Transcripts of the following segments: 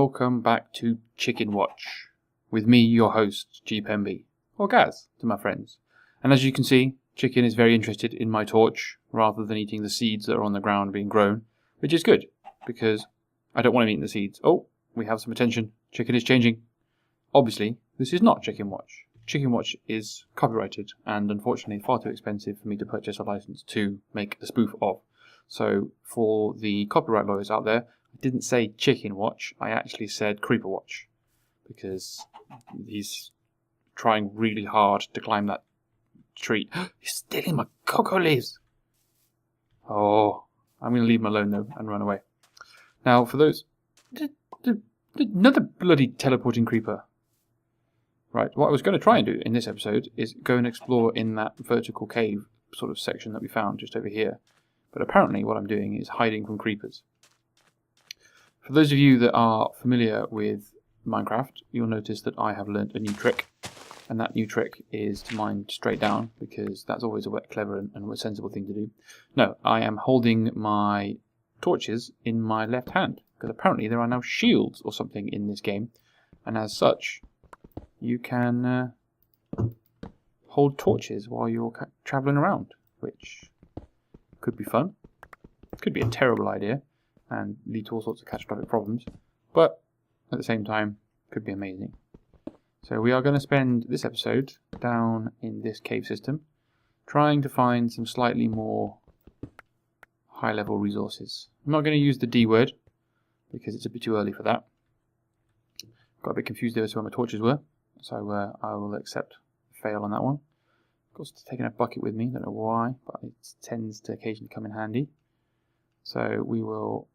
welcome back to Chicken Watch, with me, your host, GPemby, or Gaz, to my friends. And as you can see, Chicken is very interested in my torch, rather than eating the seeds that are on the ground being grown, which is good, because I don't want him eating the seeds. Oh, we have some attention. Chicken is changing. Obviously, this is not Chicken Watch. Chicken Watch is copyrighted, and unfortunately far too expensive for me to purchase a license to make a spoof of. So, for the copyright lawyers out there, I didn't say Chicken Watch, I actually said Creeper Watch, because he's trying really hard to climb that tree. He's stealing my cocoa leaves! Oh, I'm going to leave him alone though and run away. Now, for those... Another bloody teleporting creeper. Right, what I was going to try and do in this episode is go and explore in that vertical cave sort of section that we found just over here. But apparently what I'm doing is hiding from creepers. For those of you that are familiar with Minecraft, you'll notice that I have learnt a new trick. And that new trick is to mine straight down, because that's always a clever and a sensible thing to do. No, I am holding my torches in my left hand, because apparently there are now shields or something in this game. And as such, you can hold torches while you're travelling around, which could be fun. Could be a terrible idea and lead to all sorts of catastrophic problems, but at the same time could be amazing. So we are going to spend this episode down in this cave system trying to find some slightly more high level resources. I'm not going to use the D word because it's a bit too early for that. Got a bit confused there as to where my torches were, so I will accept fail on that one. Of course, taking a bucket with me, don't know why, but it tends to occasionally come in handy. So we will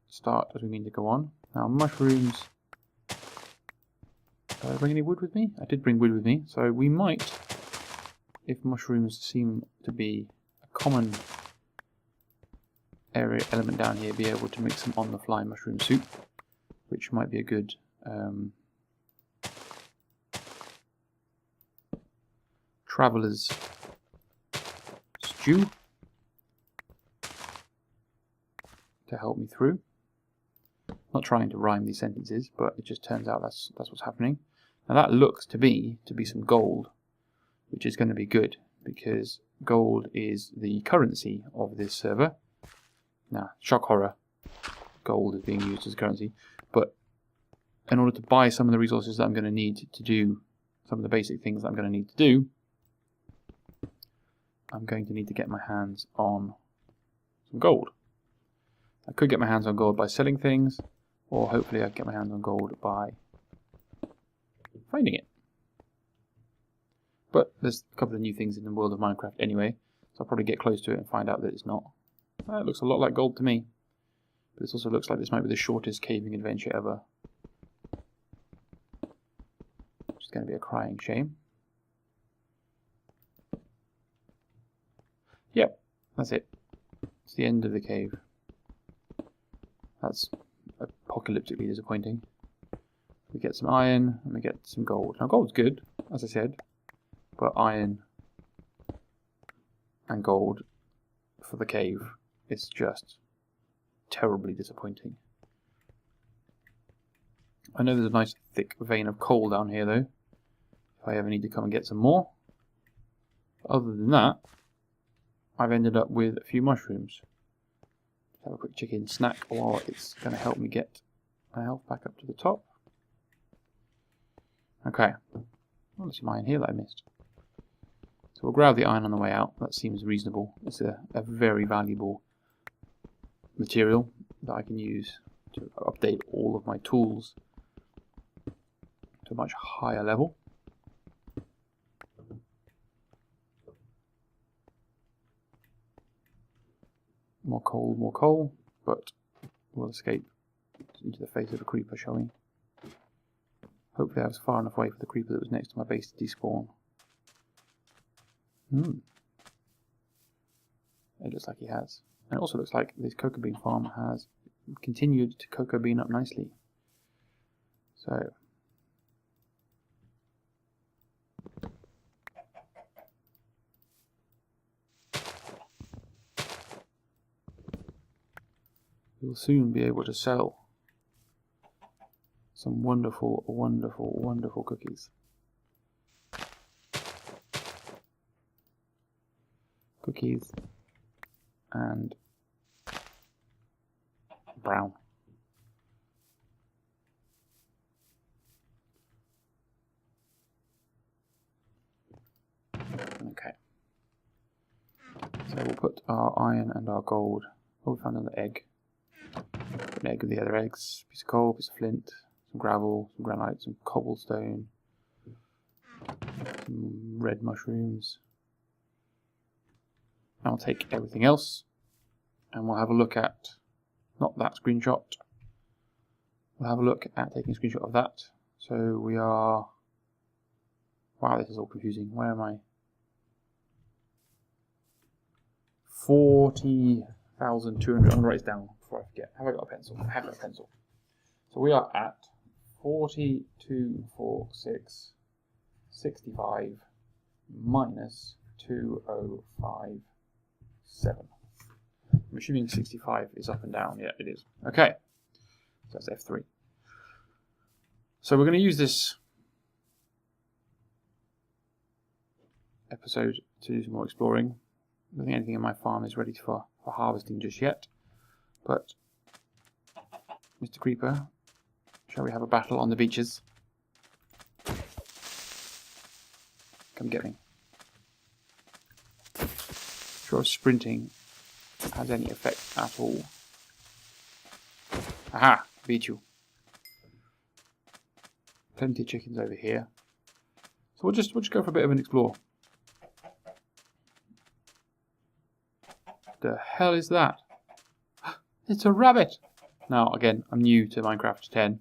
start as we mean to go on. Now mushrooms, did I bring any wood with me? I did bring wood with me, so we might, if mushrooms seem to be a common area element down here, be able to make some on the fly mushroom soup, which might be a good traveller's stew to help me through. Not trying to rhyme these sentences, but it just turns out that's what's happening. Now that looks to be some gold, which is going to be good, because gold is the currency of this server. Now, shock horror, gold is being used as currency, but in order to buy some of the resources that I'm going to need to do some of the basic things that I'm going to need to do, I'm going to need to get my hands on some gold. I could get my hands on gold by selling things, or hopefully I can get my hands on gold by finding it. But there's a couple of new things in the world of Minecraft anyway, so I'll probably get close to it and find out that it's not. It looks a lot like gold to me, but this also looks like this might be the shortest caving adventure ever. Which is going to be a crying shame. Yep, that's it. It's the end of the cave. That's apocalyptically disappointing. We get some iron and we get some gold. Now gold's good, as I said, but iron and gold for the cave is just terribly disappointing. I know there's a nice thick vein of coal down here though, if I ever need to come and get some more. Other than that, I've ended up with a few mushrooms. Have a quick chicken snack while it's going to help me get my health back up to the top. Okay, well, there's some iron here that I missed. So we'll grab the iron on the way out. That seems reasonable. It's a very valuable material that I can use to update all of my tools to a much higher level. More coal, but we'll escape into the face of a creeper, shall we? Hopefully I was far enough away for the creeper that was next to my base to despawn. It looks like he has. And it also looks like this cocoa bean farm has continued to cocoa bean up nicely. So, we'll soon be able to sell some wonderful, wonderful, wonderful cookies. Cookies and brown. Okay. So we'll put our iron and our gold. Oh, we found another egg. Put an egg with the other eggs. Piece of coal, piece of flint, some gravel, some granite, some cobblestone, some red mushrooms. And we'll take everything else and we'll have a look at, not that screenshot, we'll have a look at taking a screenshot of that. So we are, wow, this is all confusing. Where am I? 40,200. I'm going to write this down before I forget. Have I got a pencil? I have got a pencil. So we are at 42,466.65 minus 2,057. I'm assuming 65 is up and down. Yeah, it is. Okay. So that's F3. So we're going to use this episode to do some more exploring. I don't think anything in my farm is ready for harvesting just yet. But, Mr. Creeper, shall we have a battle on the beaches? Come get me. Sure, sprinting has any effect at all. Aha! Beat you. Plenty of chickens over here. So we'll just go for a bit of an explore. The hell is that? It's a rabbit! Now, again, I'm new to Minecraft 10.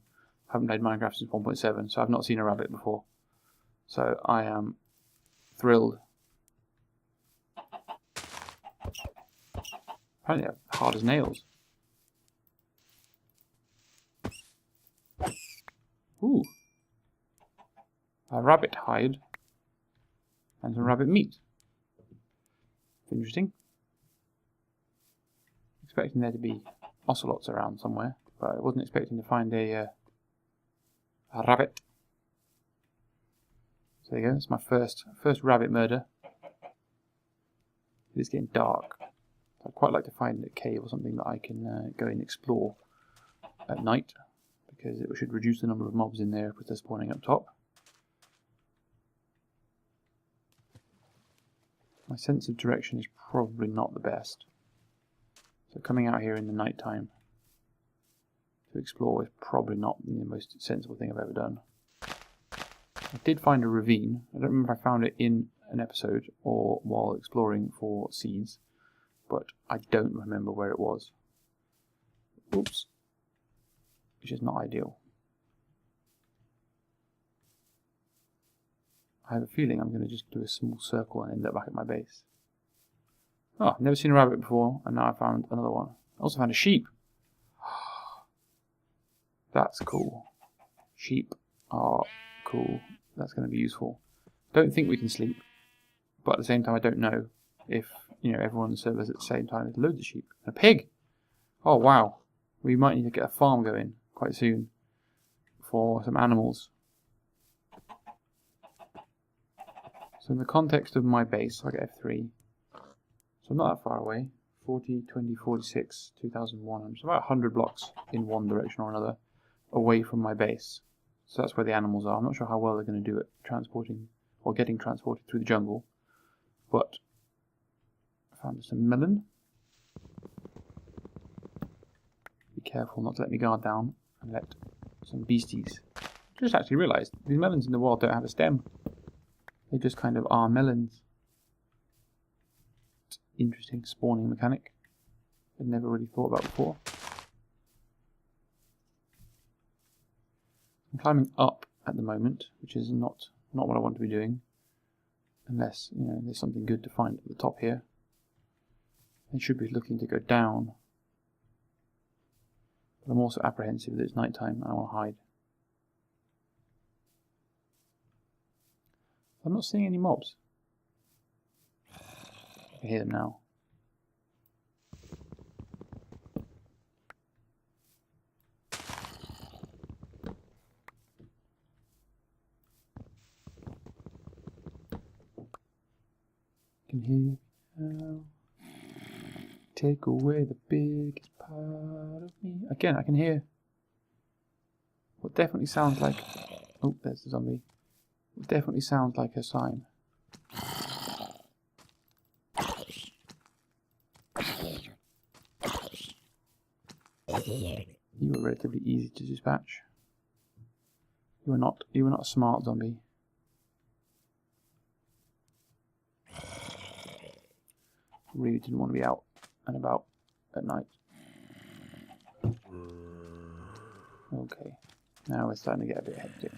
I haven't played Minecraft since 1.7, so I've not seen a rabbit before. So I am thrilled. Apparently they're hard as nails. Ooh. A rabbit hide. And some rabbit meat. Interesting. Expecting there to be ocelots around somewhere, but I wasn't expecting to find a rabbit. So there you go, that's my first rabbit murder. It's getting dark. I'd quite like to find a cave or something that I can go and explore at night, because it should reduce the number of mobs in there because they're spawning up top. My sense of direction is probably not the best. So coming out here in the night time to explore is probably not the most sensible thing I've ever done. I did find a ravine. I don't remember if I found it in an episode or while exploring for seeds, but I don't remember where it was. Oops. Which is not ideal. I have a feeling I'm going to just do a small circle and end up back at my base. Oh, I've never seen a rabbit before, and now I found another one. I also found a sheep. That's cool. Sheep are cool. That's going to be useful. Don't think we can sleep, but at the same time I don't know if, you know, everyone on the servers at the same time has loads of sheep. A pig! Oh wow. We might need to get a farm going quite soon for some animals. So in the context of my base, I get F3. So I'm not that far away. 40, 20, 46, 2001. I'm just about 100 blocks in one direction or another away from my base. So that's where the animals are. I'm not sure how well they're going to do at transporting or getting transported through the jungle. But I found some melon. Be careful not to let me guard down and let some beasties. Just actually realised these melons in the wild don't have a stem. They just kind of are melons. It's an interesting spawning mechanic I'd never really thought about before. I'm climbing up at the moment, which is not what I want to be doing, unless, you know, there's something good to find at the top here. I should be looking to go down, but I'm also apprehensive that it's night time and I want to hide. I'm not seeing any mobs. I can hear them now. Can hear you now. Take away the biggest part of me. Again, I can hear what definitely sounds like... Oh, there's the zombie. What definitely sounds like a sign. You were relatively easy to dispatch. You were not a smart zombie. Really didn't want to be out and about at night. Okay, now we're starting to get a bit hectic.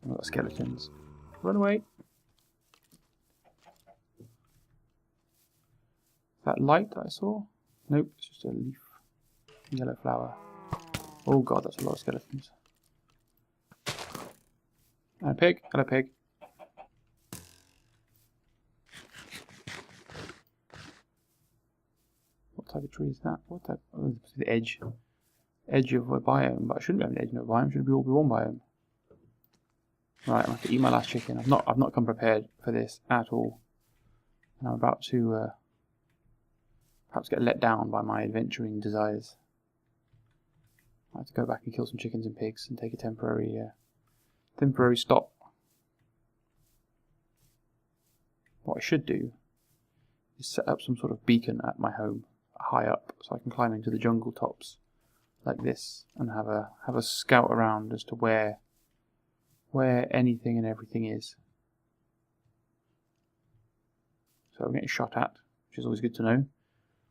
We've got skeletons. Run away! That light that I saw? Nope, it's just a leaf. Yellow flower. Oh god, that's a lot of skeletons. And a pig, and a pig. What type of tree is that? What type? Oh, it's the edge of a biome, but I shouldn't be on the edge of a biome. Should all be one biome. Right, I'm going to have to eat my last chicken. I've not come prepared for this at all, and I'm about to perhaps get let down by my adventuring desires. I have to go back and kill some chickens and pigs and take a temporary stop. What I should do is set up some sort of beacon at my home, high up, so I can climb into the jungle tops like this and have a scout around as to where anything and everything is. So I'm getting shot at, which is always good to know.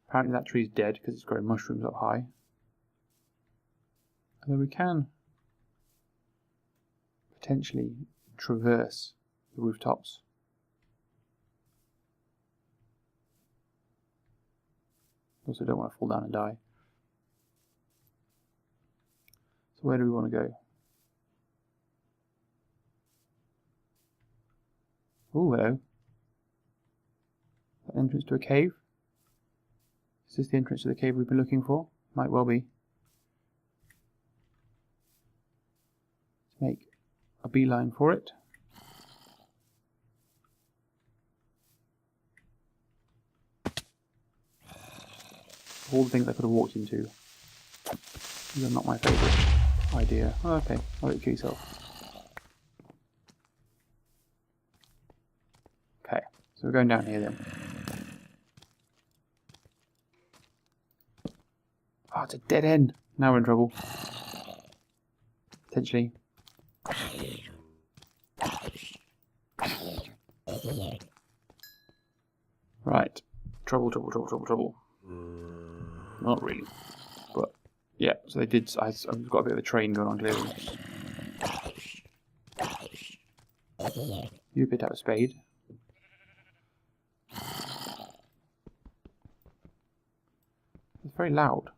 Apparently that tree's dead because it's growing mushrooms up high. Although we can potentially traverse the rooftops. Also don't want to fall down and die. So where do we want to go? Oh, hello. An entrance to a cave? Is this the entrance to the cave we've been looking for? Might well be. Let's make a beeline for it. All the things I could have walked into. These are not my favourite idea. Oh, okay, I'll let you kill yourself. Okay, so we're going down here then. Oh, it's a dead end. Now we're in trouble. Potentially. Right. Trouble. Not really. But, yeah, so they did. I've got a bit of a train going on clearly. You bit out a spade. It's very loud.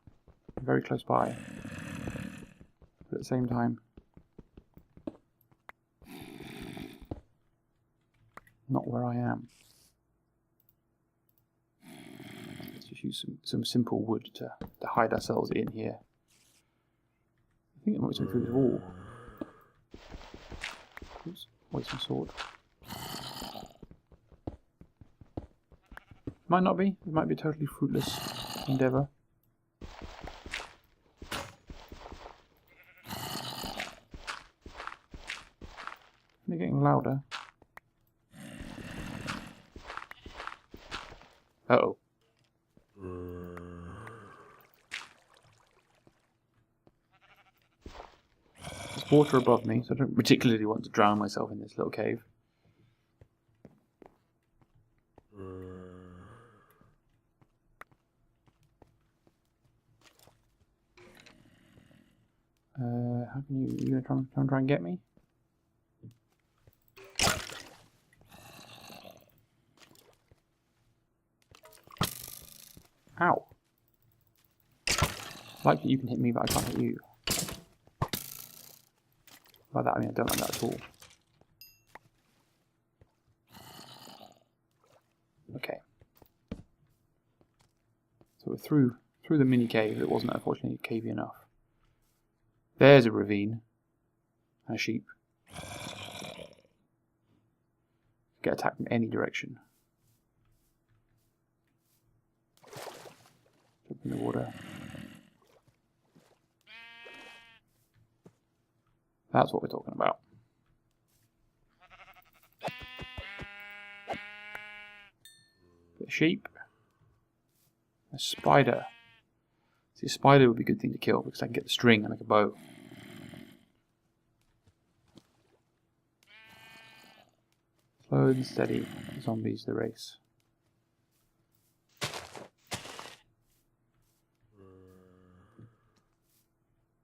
Very close by. But at the same time, not where I am. Let's just use some simple wood to hide ourselves in here. I think it might be something through this wall. Oops, waste my sword. Might not be. It might be a totally fruitless endeavour. They're getting louder. Uh-oh. There's water above me, so I don't particularly want to drown myself in this little cave. How can you gonna try and get me? Ow. I like that you can hit me, but I can't hit you. By that I mean I don't like that at all. Okay. So we're through the mini cave. It wasn't unfortunately cavey enough. There's a ravine. And a sheep. Get attacked from any direction. in the water. That's what we're talking about. A sheep. A spider. See, a spider would be a good thing to kill because I can get the string and make a bow. Slow and steady. Zombies the race.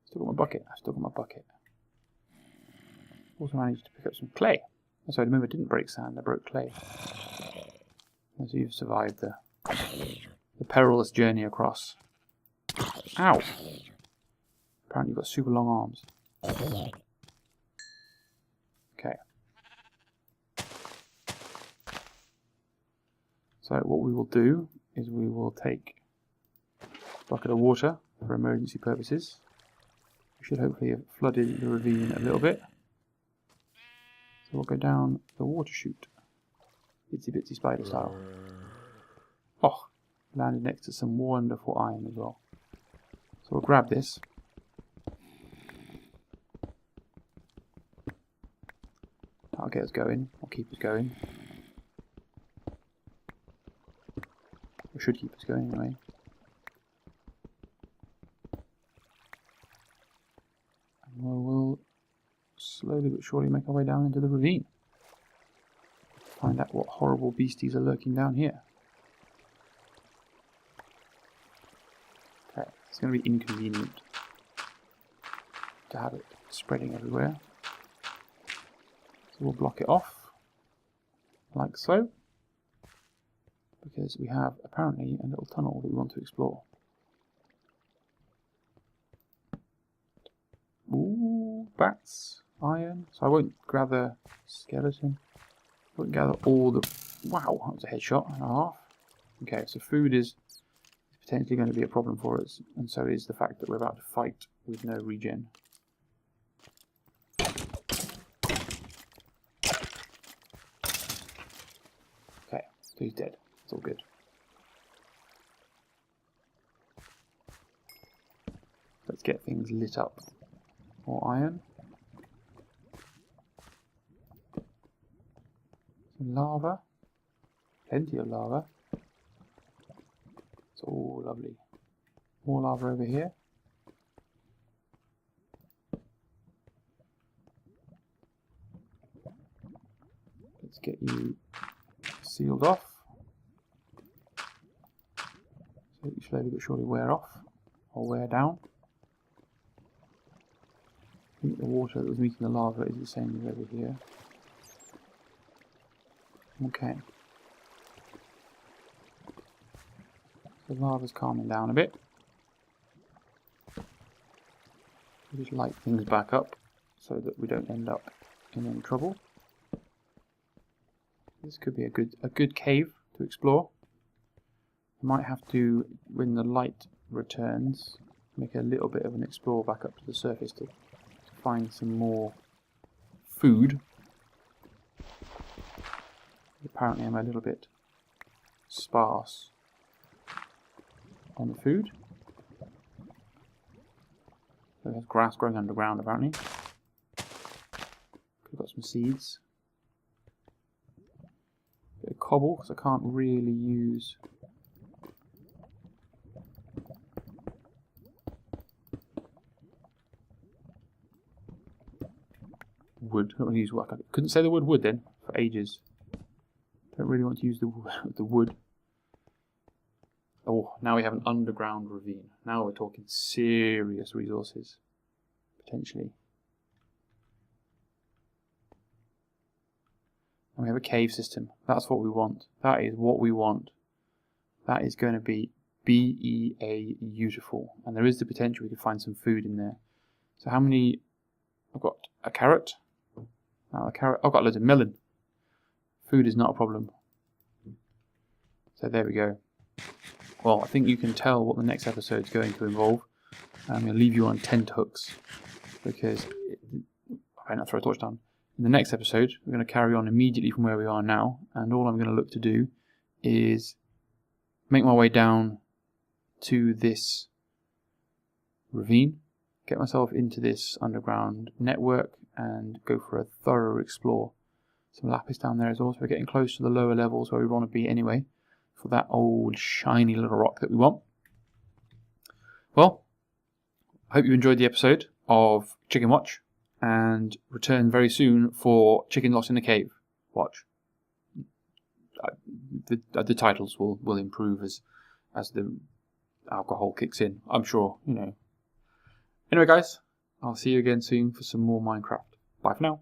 Still got my bucket. I've still got my bucket. Also managed to pick up some clay. So remember, I didn't break sand, I broke clay. As you've survived the perilous journey across. Ow! Apparently you've got super long arms. Okay. So what we will do is we will take a bucket of water for emergency purposes. We should hopefully have flooded the ravine a little bit. So we'll go down the water chute. Itsy bitsy spider style. Oh, landed next to some wonderful iron as well. So we'll grab this. That'll get us going, or keep us going. Or should keep us going anyway. And we'll slowly but surely make our way down into the ravine. Find out what horrible beasties are lurking down here. Okay, it's going to be inconvenient to have it spreading everywhere. So we'll block it off, like so, because we have apparently a little tunnel that we want to explore. Ooh, bats, iron. So I won't gather skeleton. I won't gather all the... Wow, that was a headshot and a half. Okay, so food is potentially going to be a problem for us, and so is the fact that we're about to fight with no regen. Okay, so he's dead. It's all good. Let's get things lit up. More iron. Some lava. Plenty of lava. It's all lovely. More lava over here. Let's get you sealed off. So you slowly but surely wear off, or wear down. I think the water that was meeting the lava is the same as over here. Okay. The lava's calming down a bit. We'll just light things back up so that we don't end up in any trouble. This could be a good cave to explore. I might have to, when the light returns, make a little bit of an explore back up to the surface to find some more food. Apparently I'm a little bit sparse on the food. So there's grass growing underground apparently. Could have got some seeds. Bit of cobble because I can't really use wood. I don't want to use wood. I couldn't say the word wood then for ages. Don't really want to use the wood. Oh, now we have an underground ravine. Now we're talking serious resources, potentially. And we have a cave system. That's what we want. That is what we want. That is going to be beautiful. And there is the potential we could find some food in there. So how many... I've got a carrot. Now a carrot. I've got loads of melon. Food is not a problem. So there we go. Well, I think you can tell what the next episode is going to involve. I'm going to leave you on tenterhooks because I might throw a torch down. In the next episode, we're going to carry on immediately from where we are now, and all I'm going to look to do is make my way down to this ravine, get myself into this underground network, and go for a thorough explore. Some lapis down there as well, so we're getting close to the lower levels where we want to be anyway, for that old shiny little rock that we want. Well, I hope you enjoyed the episode of Chicken Watch, and return very soon for Chicken Lost in the Cave Watch. The titles will improve as the alcohol kicks in, I'm sure, you know. Anyway guys, I'll see you again soon for some more Minecraft. Bye for now.